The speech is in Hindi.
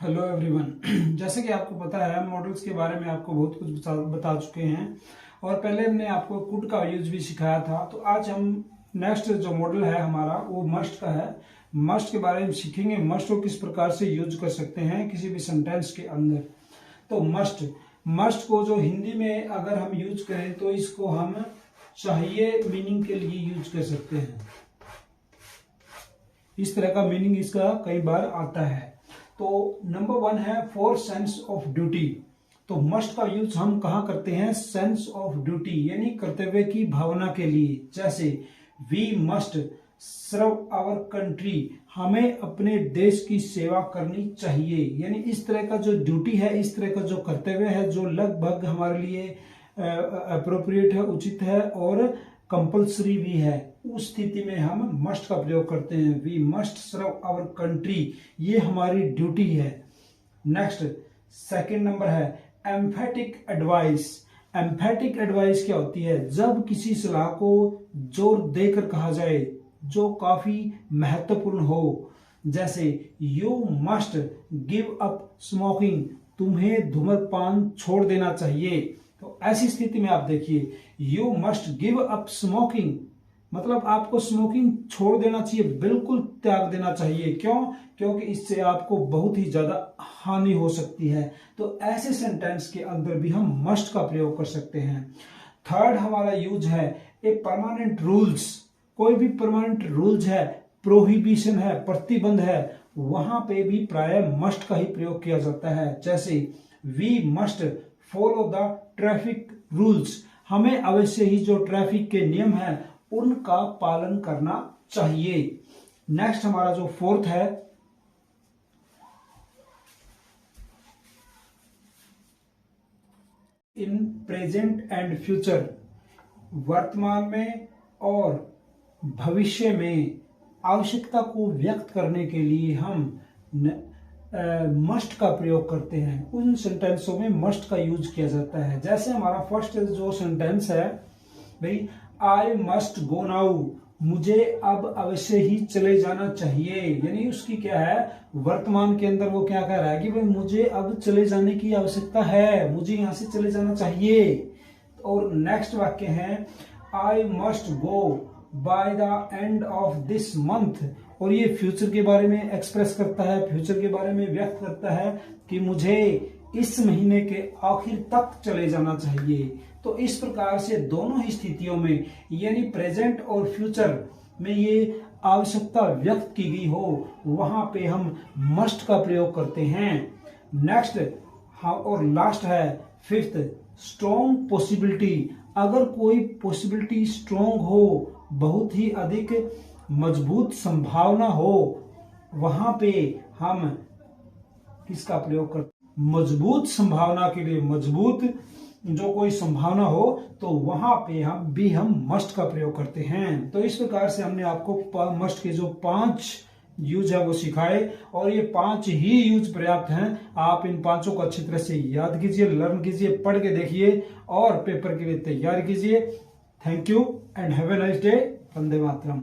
Hello everyone. जैसे कि आपको पता है मॉडल्स के बारे में आपको बहुत कुछ बता चुके हैं और पहले हमने आपको कुड का यूज भी सिखाया था। तो आज हम नेक्स्ट जो मॉडल है हमारा वो मस्ट का है। मस्ट के बारे में सीखेंगे, मस्ट को किस प्रकार से यूज कर सकते हैं किसी भी सेंटेंस के अंदर। तो मस्ट को जो हिंदी में अगर हम यूज करें तो इसको हम चाहिए मीनिंग के लिए यूज कर सकते हैं। इस तरह का मीनिंग इसका कई बार आता है। तो नंबर 1 है फॉर सेंस ऑफ ड्यूटी। तो मस्ट का यूज हम कहां करते हैं? सेंस ऑफ ड्यूटी यानी कर्तव्य की भावना के लिए। जैसे we must serve our country, हमें अपने देश की सेवा करनी चाहिए। यानी इस तरह का जो ड्यूटी है, इस तरह का जो कर्तव्य है जो लगभग हमारे लिए अप्रोप्रिएट है, उचित है और कंपल्सरी भी है, उस स्थिति में हम मस्ट का प्रयोग करते हैं। We must serve our country, ये हमारी ड्यूटी है। नेक्स्ट सेकंड नंबर है एम्फेटिक एडवाइस। एम्फेटिक एडवाइस क्या होती है? जब किसी सलाह को जोर देकर कहा जाए जो काफी महत्वपूर्ण हो। जैसे you must give up smoking, तुम्हें धूम्रपान छोड़ देना चाहिए। तो ऐसी स्थिति में आप देखिए you must give up smoking, मतलब आपको स्मोकिंग छोड़ देना चाहिए, बिल्कुल त्याग देना चाहिए। क्यों? क्योंकि इससे आपको बहुत ही ज्यादा हानि हो सकती है। तो ऐसे सेंटेंस के अंदर भी हम मस्ट का प्रयोग कर सकते हैं। थर्ड हमारा यूज है ए परमानेंट रूल्स। कोई भी परमानेंट रूल्स है, प्रोहिबिशन है, प्रतिबंध है, वहां पे भी प्राय मस्ट का ही प्रयोग किया जाता है। जैसे we must follow the traffic rules, हमें अवश्य ही जो ट्रैफिक के नियम है उनका पालन करना चाहिए। नेक्स्ट हमारा जो फोर्थ है इन प्रेजेंट एंड फ्यूचर, वर्तमान में और भविष्य में आवश्यकता को व्यक्त करने के लिए हम मस्ट का प्रयोग करते हैं। उन सेंटेंसों में मस्ट का यूज किया जाता है। जैसे हमारा फर्स्ट जो सेंटेंस है भाई, आई मस्ट गो नाउ, मुझे अब अवश्य ही चले जाना चाहिए। यानी उसकी क्या है, वर्तमान के अंदर वो क्या कह रहा है कि भाई मुझे अब चले जाने की आवश्यकता है, मुझे यहां से चले जाना चाहिए। और नेक्स्ट वाक्य है I must go by the end of this month, और ये फ्यूचर के बारे में एक्सप्रेस करता है, फ्यूचर के बारे में व्यक्त करता है कि मुझे इस महीने के आखिर तक चले जाना चाहिए। तो इस प्रकार से दोनों ही स्थितियों में यानी प्रेजेंट और फ्यूचर में ये आवश्यकता व्यक्त की गई हो वहां पे हम मस्ट का प्रयोग करते हैं। नेक्स्ट और लास्ट है फिफ्थ स्ट्रॉन्ग पॉसिबिलिटी। अगर कोई पॉसिबिलिटी स्ट्रॉन्ग हो, बहुत ही अधिक मजबूत संभावना हो, वहां पे हम किसका प्रयोग करते? मजबूत संभावना के लिए, मजबूत जो कोई संभावना हो तो वहां पे हम मस्ट का प्रयोग करते हैं। तो इस प्रकार से हमने आपको मस्ट के जो 5 यूज है वो सिखाए और ये 5 ही यूज पर्याप्त हैं। आप इन 5 को अच्छी तरह से याद कीजिए, लर्न कीजिए, पढ़ के देखिए और पेपर के लिए तैयार कीजिए। Thank you and have a nice day. Vande Mataram.